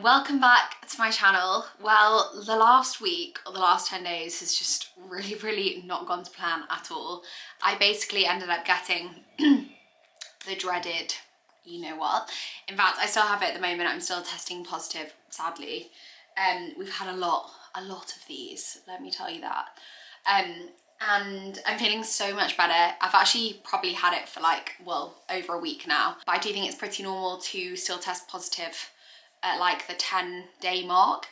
welcome back to my channel. Well, the last week or the last 10 days has just really not gone to plan at all. I basically ended up getting the dreaded you know what. In fact, I still have it at the moment. I'm still testing positive, sadly. We've had a lot of these, let me tell you that. And I'm feeling so much better. I've actually probably had it for like, well, over a week now, but I do think it's pretty normal to still test positive at like the 10-day mark.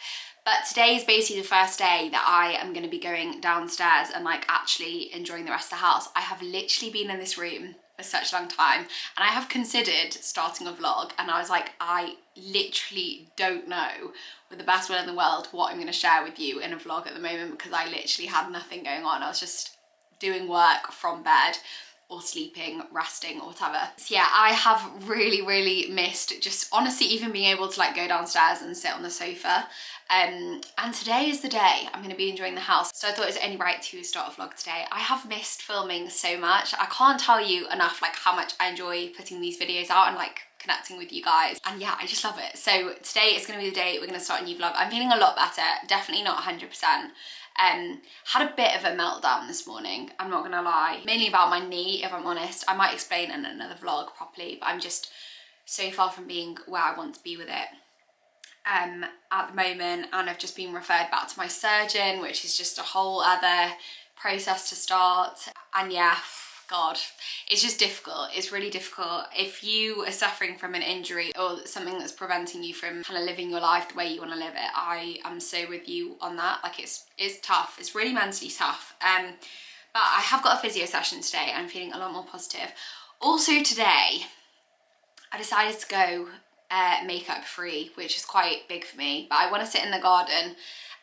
But today is basically the first day that I am going to be going downstairs and like actually enjoying the rest of the house. I have literally been in this room for such a long time, and I have considered starting a vlog, and I was like, I literally don't know, with the best will in the world, what I'm going to share with you in a vlog at the moment, because I literally had nothing going on. I was just doing work from bed or sleeping, resting or whatever. So yeah, I have really missed just honestly even being able to like go downstairs and sit on the sofa. And today is the day I'm going to be enjoying the house, so I thought it was only right to start a vlog today. I have missed filming so much. I can't tell you enough like how much I enjoy putting these videos out and like connecting with you guys, and yeah, I just love it. So today is going to be the day we're going to start a new vlog. I'm feeling a lot better, definitely not 100%. Had a bit of a meltdown this morning, I'm not gonna lie, mainly about my knee, if I'm honest. I might explain in another vlog properly, but I'm just so far from being where I want to be with it at the moment, and I've just been referred back to my surgeon, which is just a whole other process to start. And yeah, God, it's just difficult. It's really difficult. If you are suffering from an injury or something that's preventing you from kind of living your life the way you want to live it, I am so with you on that. Like it's tough. It's really mentally tough. But I have got a physio session today. I'm feeling a lot more positive. Also today, I decided to go makeup free, which is quite big for me, but I want to sit in the garden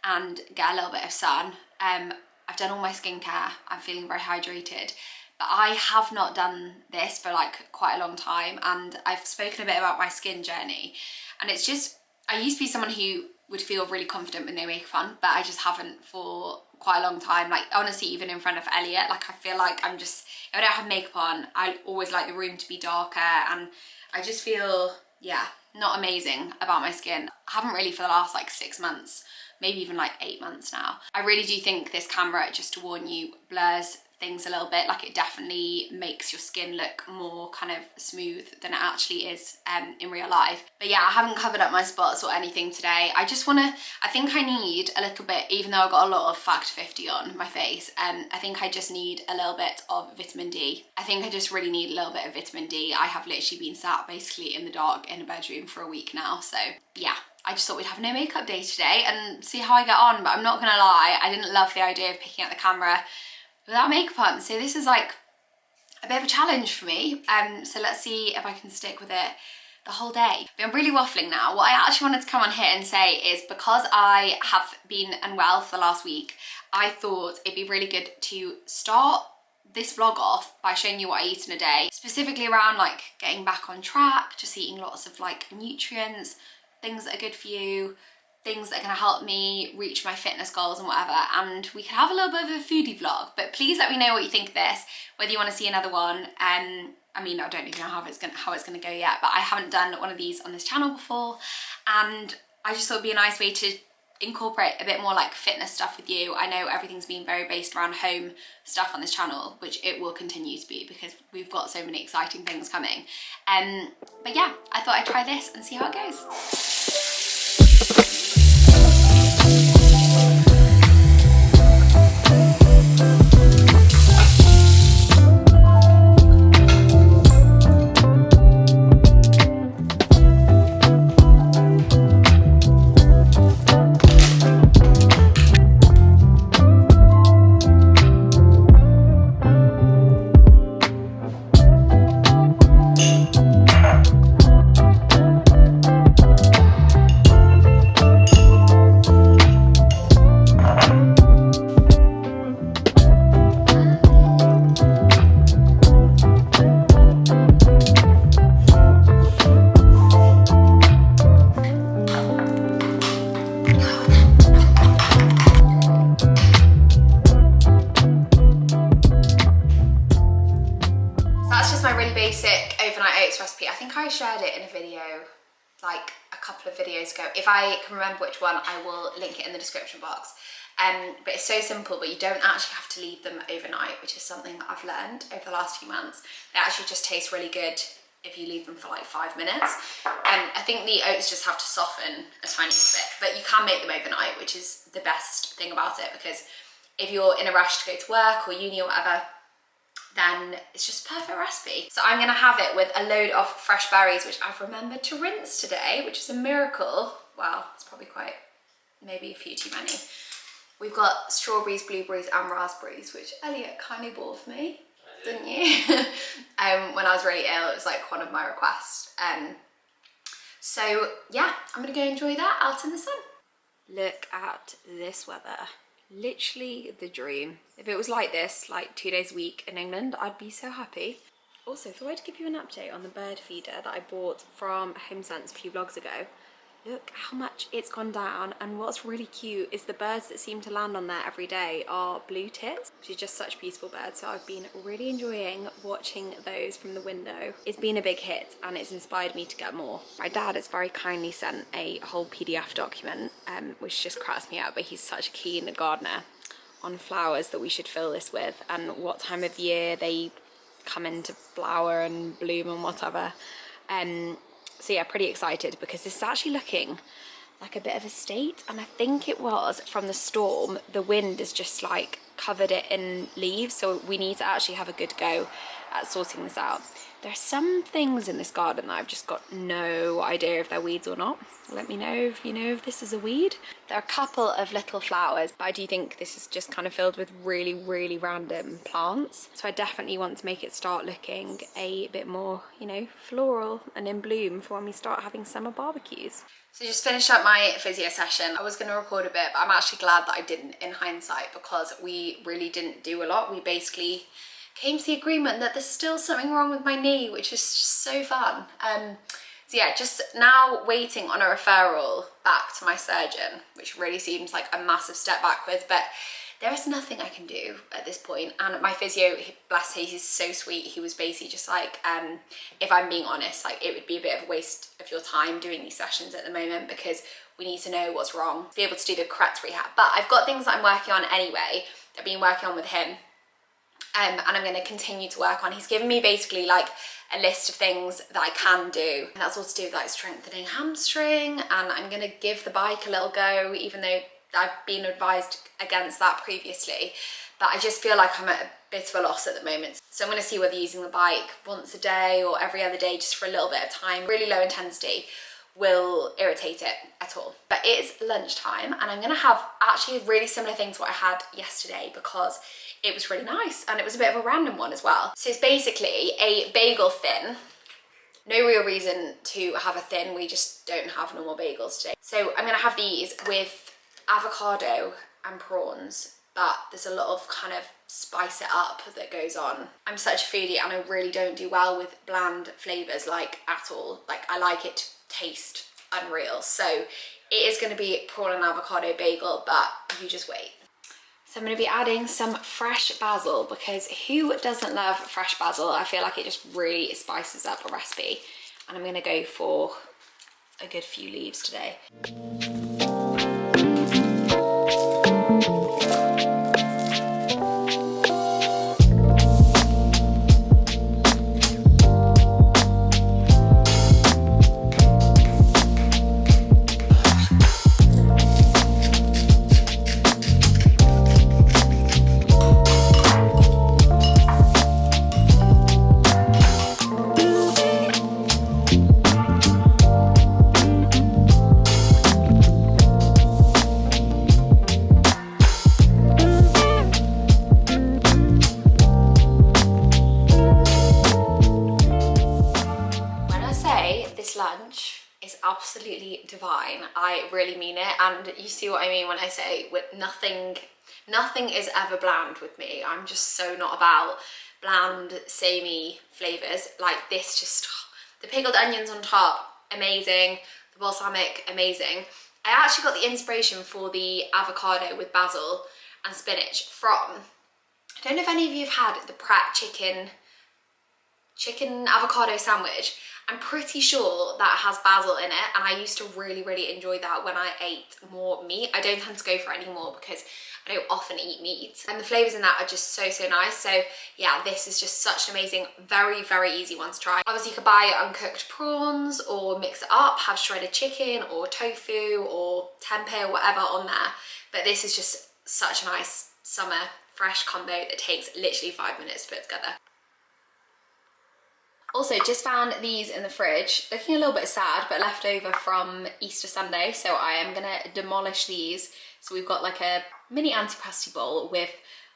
and get a little bit of sun. I've done all my skincare. I'm feeling very hydrated. But I have not done this for like quite a long time, and I've spoken a bit about my skin journey, and it's just, I used to be someone who would feel really confident with no makeup on, but I just haven't for quite a long time. Like honestly, even in front of Elliot, like I feel like I'm just, if I don't have makeup on, I always like the room to be darker, and I just feel, yeah, not amazing about my skin. I haven't really for the last like 6 months, maybe even like 8 months now. I really do think this camera, just to warn you, blurs things a little bit. Like it definitely makes your skin look more kind of smooth than it actually is in real life. But yeah, I haven't covered up my spots or anything today. I just want to, I think I need a little bit, even though I've got a lot of Factor 50 on my face, I think I just need a little bit of vitamin D. I think I just really need a little bit of vitamin D. I have literally been sat basically in the dark in a bedroom for a week now, so yeah. I just thought we'd have a no makeup day today and see how I get on, but I'm not gonna lie, I didn't love the idea of picking up the camera without makeup on, so this is like a bit of a challenge for me. So let's see if I can stick with it the whole day. But I'm really waffling now. What I actually wanted to come on here and say is, because I have been unwell for the last week, I thought it'd be really good to start this vlog off by showing you what I eat in a day, specifically around like getting back on track, just eating lots of like nutrients, things that are good for you, things that are going to help me reach my fitness goals and whatever. And we could have a little bit of a foodie vlog, but please let me know what you think of this, whether you want to see another one. I mean, I don't even know how it's going to go yet, but I haven't done one of these on this channel before, and I just thought it'd be a nice way to incorporate a bit more like fitness stuff with you. I know everything's been very based around home stuff on this channel, which it will continue to be because we've got so many exciting things coming. But yeah, I thought I'd try this and see how it goes. Basic overnight oats recipe. I think I shared it in a video like a couple of videos ago. If I can remember which one, I will link it in the description box. But it's so simple, but you don't actually have to leave them overnight, which is something that I've learned over the last few months. They actually just taste really good if you leave them for like 5 minutes. I think the oats just have to soften a tiny bit, but you can make them overnight, which is the best thing about it, because if you're in a rush to go to work or uni or whatever, then it's just a perfect recipe. So I'm gonna have it with a load of fresh berries, which I've remembered to rinse today, which is a miracle. Well, it's probably maybe a few too many. We've got strawberries, blueberries and raspberries, which Elliot kindly bought for me, didn't you? When I was really ill, it was like one of my requests. So yeah, I'm gonna go enjoy that out in the sun. Look at this weather. Literally the dream. If it was like this, like 2 days a week in England, I'd be so happy. Also, thought I'd give you an update on the bird feeder that I bought from HomeSense a few vlogs ago. Look how much it's gone down, and what's really cute is the birds that seem to land on there every day are blue tits, which is just such beautiful birds. So I've been really enjoying watching those from the window. It's been a big hit and it's inspired me to get more. My dad has very kindly sent a whole PDF document, which just cracks me up, but he's such a keen gardener, on flowers that we should fill this with and what time of year they come into flower and bloom and whatever. So yeah, pretty excited because this is actually looking like a bit of a state, and I think it was from the storm. The wind has just like covered it in leaves, so we need to actually have a good go at sorting this out. There are some things in this garden that I've just got no idea if they're weeds or not. Let me know if you know if this is a weed. There are a couple of little flowers, but I do think this is just kind of filled with really, really random plants. So I definitely want to make it start looking a bit more, you know, floral and in bloom for when we start having summer barbecues. So just finished up my physio session. I was going to record a bit, but I'm actually glad that I didn't in hindsight, because we really didn't do a lot. We basically came to the agreement that there's still something wrong with my knee, which is just so fun. So yeah, just now waiting on a referral back to my surgeon, which really seems like a massive step backwards, but there is nothing I can do at this point. And my physio, bless him, he's so sweet. He was basically just like, if I'm being honest, like it would be a bit of a waste of your time doing these sessions at the moment, because we need to know what's wrong to be able to do the correct rehab. But I've got things that I'm working on anyway. I've been working on with him. And I'm going to continue to work on. He's given me basically like a list of things that I can do, and that's all to do with like strengthening hamstring, and I'm going to give the bike a little go, even though I've been advised against that previously. But I just feel like I'm at a bit of a loss at the moment. So I'm going to see whether using the bike once a day or every other day just for a little bit of time, really low intensity, will irritate it at all. But it is lunchtime and I'm going to have actually a really similar thing to what I had yesterday, because it was really nice and it was a bit of a random one as well. So it's basically a bagel thin. No real reason to have a thin, we just don't have normal bagels today. So I'm gonna have these with avocado and prawns, but there's a lot of kind of spice it up that goes on. I'm such a foodie and I really don't do well with bland flavors, like at all. Like I like it to taste unreal. So it is gonna be prawn and avocado bagel, but you just wait. So I'm going to be adding some fresh basil, because who doesn't love fresh basil? I feel like it just really spices up a recipe. And I'm going to go for a good few leaves today. Lunch is absolutely divine. I really mean it, and you see what I mean when I say with nothing is ever bland with me. I'm just so not about bland samey flavors. Like this, just the pickled onions on top, amazing. The balsamic, amazing. I actually got the inspiration for the avocado with basil and spinach from, I don't know if any of you have had the Pratt chicken avocado sandwich. I'm pretty sure that has basil in it, and I used to really enjoy that when I ate more meat. I don't tend to go for it anymore because I don't often eat meat, and the flavors in that are just so nice. So yeah, this is just such an amazing, very easy one to try. Obviously you could buy uncooked prawns or mix it up, have shredded chicken or tofu or tempeh or whatever on there, but this is just such a nice summer fresh combo that takes literally 5 minutes to put together. Also, just found these in the fridge, looking a little bit sad, but left over from Easter Sunday, so I am gonna demolish these. So we've got like a mini antipasti bowl with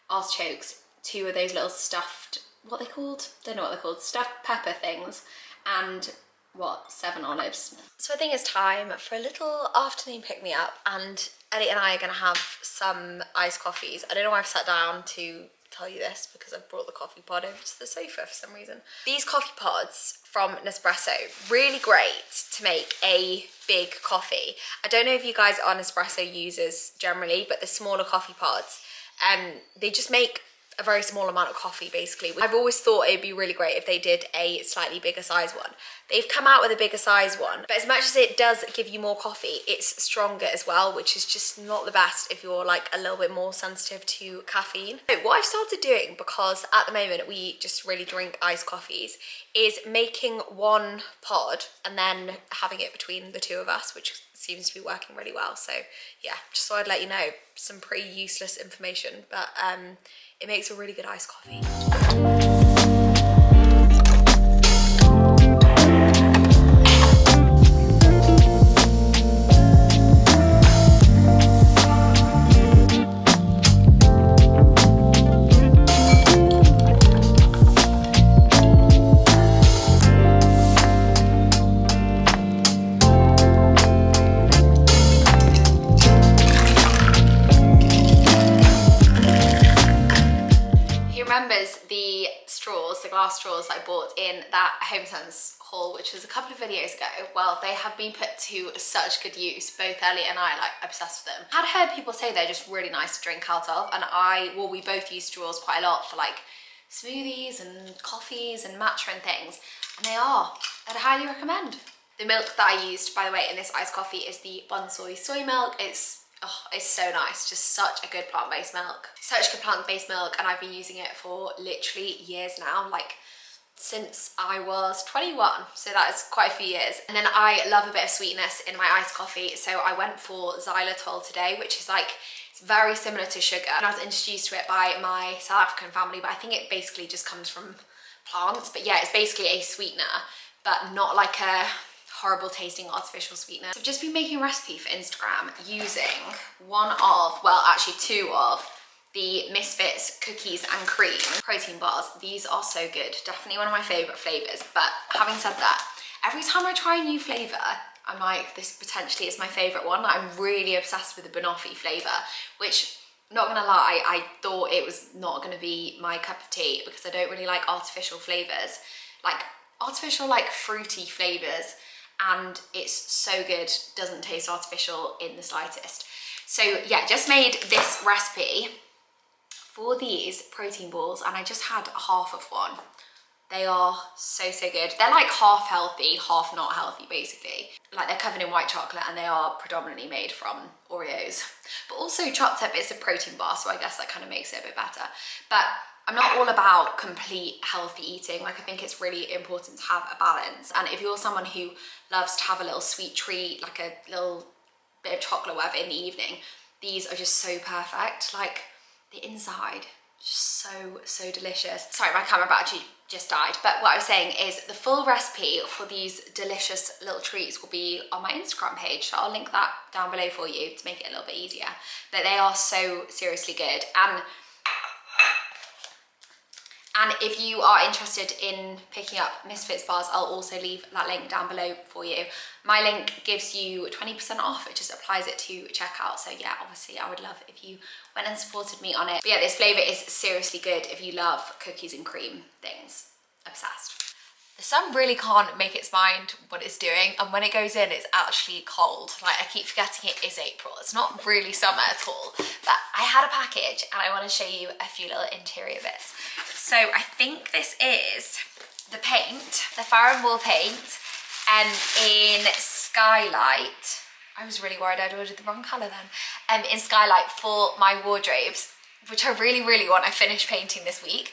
artichokes, 2 of those little stuffed, what are they called? Don't know what they're called, stuffed pepper things, and what, 7 olives. So I think it's time for a little afternoon pick-me-up, and Ellie and I are gonna have some iced coffees. I don't know why I've sat down to tell you this because I've brought the coffee pod over to the sofa for some reason. These coffee pods from Nespresso, really great to make a big coffee. I don't know if you guys are Nespresso users generally, but the smaller coffee pods, they just make a very small amount of coffee basically. I've always thought it'd be really great if they did a slightly bigger size one. They've come out with a bigger size one, but as much as it does give you more coffee, it's stronger as well, which is just not the best if you're like a little bit more sensitive to caffeine. So what I've started doing, because at the moment we just really drink iced coffees, is making 1 pod and then having it between the 2 of us, which seems to be working really well. So yeah, just thought I'd let you know some pretty useless information, but it makes a really good iced coffee. Remembers the straws, the glass straws that I bought in that Home Sense haul, which was a couple of videos ago. Well, they have been put to such good use. Both Ellie and I like obsessed with them. I'd heard people say they're just really nice to drink out of, and we both use straws quite a lot for like smoothies and coffees and matcha and things, and I'd highly recommend. The milk that I used, by the way, in this iced coffee is the Bonsoy soy milk. It's so nice, just such a good plant-based milk. Such good plant-based milk, and I've been using it for literally years now, like since I was 21, so that is quite a few years. And then I love a bit of sweetness in my iced coffee, so I went for xylitol today, which is like, it's very similar to sugar. And I was introduced to it by my South African family, but I think it basically just comes from plants. But yeah, it's basically a sweetener, but not like a horrible tasting artificial sweetener. So I've just been making a recipe for Instagram using 2 of the Misfits cookies and cream protein bars. These are so good, definitely one of my favorite flavors. But having said that, every time I try a new flavor, I'm like, this potentially is my favorite one. I'm really obsessed with the banoffee flavor, which, not gonna lie, I thought it was not gonna be my cup of tea because I don't really like artificial flavors, like artificial like fruity flavors. And it's so good, doesn't taste artificial in the slightest. So yeah, just made this recipe for these protein balls, and I just had half of one. They are so good. They're like half healthy, half not healthy basically. Like they're covered in white chocolate and they are predominantly made from Oreos, but also chopped up bits of protein bar, so I guess that kind of makes it a bit better. But I'm not all about complete healthy eating. Like I think it's really important to have a balance. And if you're someone who loves to have a little sweet treat, like a little bit of chocolate or whatever in the evening, these are just so perfect. Like the inside, just so delicious. Sorry, my camera battery just died. But what I was saying is the full recipe for these delicious little treats will be on my Instagram page. So I'll link that down below for you to make it a little bit easier. But they are so seriously good. And if you are interested in picking up Misfits bars, I'll also leave that link down below for you. My link gives you 20% off. It just applies it to checkout. So yeah, obviously I would love if you went and supported me on it. But yeah, this flavor is seriously good if you love cookies and cream things. Obsessed. The sun really can't make its mind what it's doing, and when it goes in, it's actually cold. Like I keep forgetting it is April. It's not really summer at all. But I had a package and I want to show you a few little interior bits. So I think this is the paint, the Farrow Wall paint. in Skylight. I was really worried I'd ordered the wrong colour then. In Skylight for my wardrobes, which I really, really want. I finished painting this week.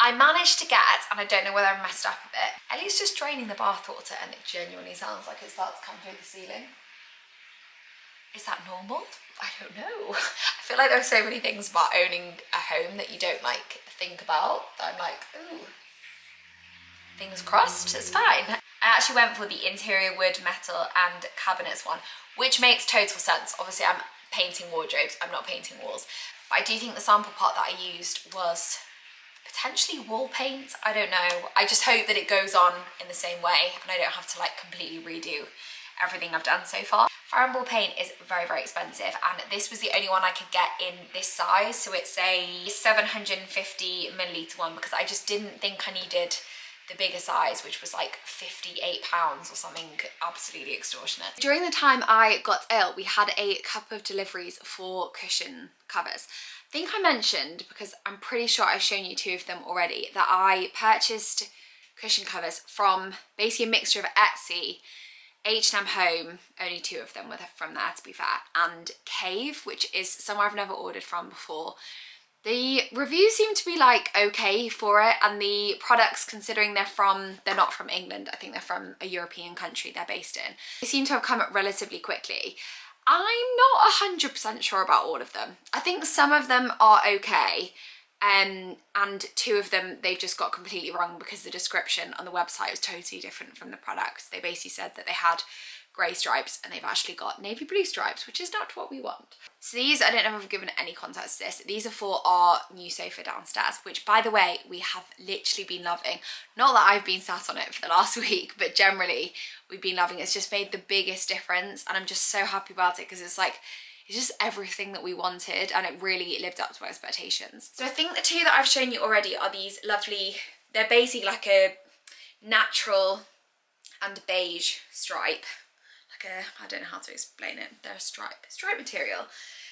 I managed to get, and I don't know whether I messed up a bit, Ellie's just draining the bath water and it genuinely sounds like it's about to come through the ceiling. Is that normal? I don't know. I feel like there are so many things about owning a home that you don't like think about, that I'm like, ooh, fingers crossed, it's fine. I actually went for the interior wood, metal and cabinets one, which makes total sense. Obviously I'm painting wardrobes, I'm not painting walls. But I do think the sample pot that I used was potentially wall paint, I don't know. I just hope that it goes on in the same way and I don't have to like completely redo everything I've done so far. Fireball paint is very, very expensive and this was the only one I could get in this size. So it's a 750 milliliter one because I just didn't think I needed the bigger size, which was like £58 or something absolutely extortionate. During the time I got ill, we had a couple of deliveries for cushion covers. I think I mentioned, because I'm pretty sure I've shown you two of them already, that I purchased cushion covers from basically a mixture of Etsy, H&M Home, only two of them were from there to be fair, and Cave, which is somewhere I've never ordered from before. The reviews seem to be like okay for it, and the products, considering they're not from England, I think they're from a European country they're based in, they seem to have come up relatively quickly. I'm not 100% sure about all of them. I think some of them are okay, and two of them they've just got completely wrong because the description on the website was totally different from the products. They basically said that they had grey stripes and they've actually got navy blue stripes, which is not what we want. So these, I don't know if I've given any context to this, these are for our new sofa downstairs, which by the way, we have literally been loving. Not that I've been sat on it for the last week, but generally we've been loving it. It's just made the biggest difference and I'm just so happy about it because it's like, it's just everything that we wanted and it really lived up to our expectations. So I think the two that I've shown you already are these lovely, they're basically like a natural and beige stripe. I don't know how to explain it, they're a stripe material.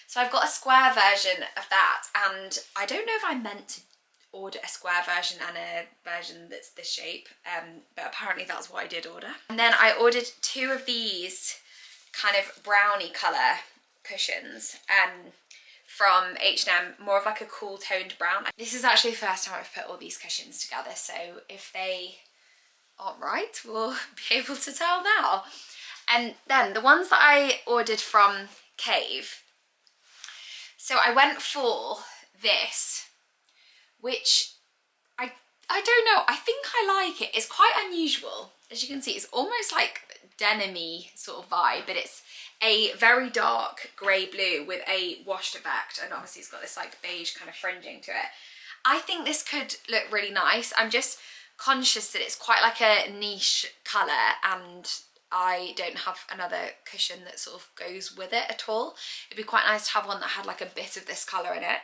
So I've got a square version of that and I don't know if I meant to order a square version and a version that's this shape, but apparently that's what I did order. And then I ordered two of these kind of brownie colour cushions from H&M, more of like a cool toned brown. This is actually the first time I've put all these cushions together, so if they aren't right, we'll be able to tell now. And then the ones that I ordered from Cave, so I went for this, which I don't know, I think I like it. It's quite unusual. As you can see, it's almost like denim-y sort of vibe, but it's a very dark grey blue with a washed effect, and obviously it's got this like beige kind of fringing to it. I think this could look really nice. I'm just conscious that it's quite like a niche colour and I don't have another cushion that sort of goes with it at all. It'd be quite nice to have one that had like a bit of this colour in it.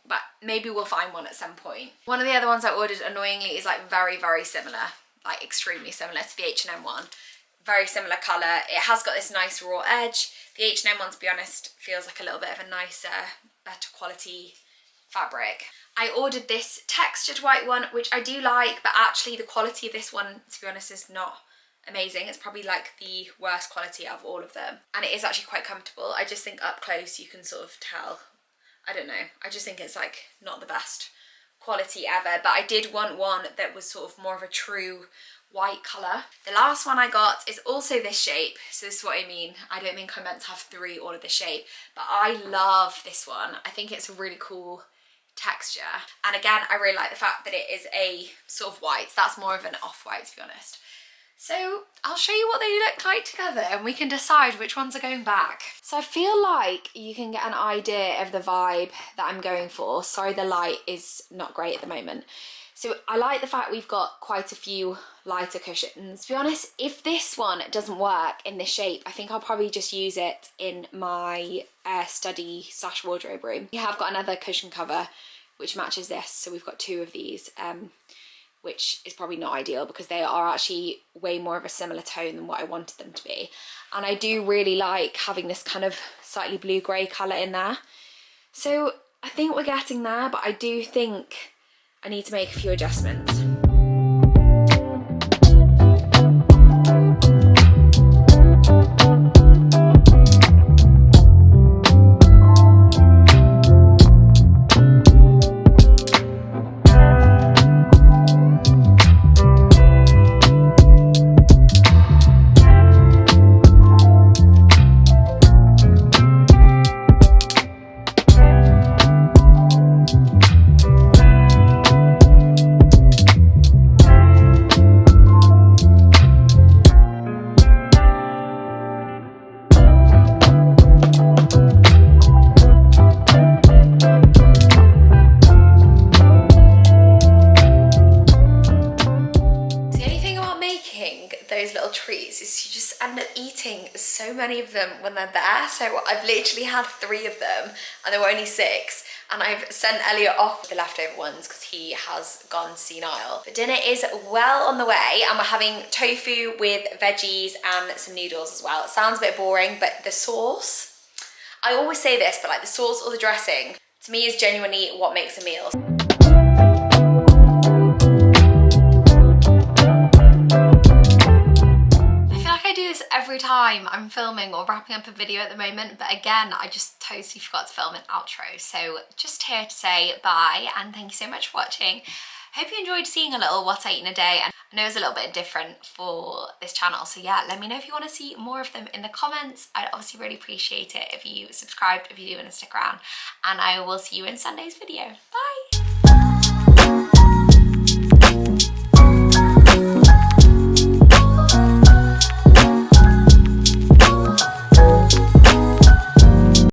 But maybe we'll find one at some point. One of the other ones I ordered, annoyingly, is like very, very similar, like extremely similar to the H&M one. Very similar colour. It has got this nice raw edge. The H&M one, to be honest, feels like a little bit of a nicer, better quality fabric. I ordered this textured white one, which I do like, but actually the quality of this one, to be honest, is not amazing. It's probably like the worst quality out of all of them, and it is actually quite comfortable. I just think up close you can sort of tell, I don't know, I just think it's like not the best quality ever, but I did want one that was sort of more of a true white colour. The last one I got is also this shape, so this is what I mean. I don't think I meant to have three all of the shape, but I love this one. I think it's a really cool texture, and again I really like the fact that it is a sort of white. That's more of an off-white, to be honest. So I'll show you what they look like together and we can decide which ones are going back. So I feel like you can get an idea of the vibe that I'm going for. Sorry, the light is not great at the moment. So I like the fact we've got quite a few lighter cushions. To be honest, if this one doesn't work in this shape, I think I'll probably just use it in my study / wardrobe room. We have got another cushion cover which matches this, so we've got two of these. Which is probably not ideal because they are actually way more of a similar tone than what I wanted them to be. And I do really like having this kind of slightly blue-grey colour in there. So I think we're getting there, but I do think I need to make a few adjustments. those little treats is you just end up eating so many of them when they're there. So I've literally had 3 of them and there were only 6. And I've sent Elliot off with the leftover ones because he has gone senile. But dinner is well on the way and we're having tofu with veggies and some noodles as well. It sounds a bit boring, but the sauce, I always say this, but like the sauce or the dressing, to me is genuinely what makes a meal. Every time I'm filming or wrapping up a video at the moment, but again, I just totally forgot to film an outro. So just here to say bye and thank you so much for watching. Hope you enjoyed seeing a little what I eat in a day, and I know it's a little bit different for this channel, so yeah, let me know if you want to see more of them in the comments. I'd obviously really appreciate it if you subscribed, if you do want to stick around, and I will see you in Sunday's video. Bye!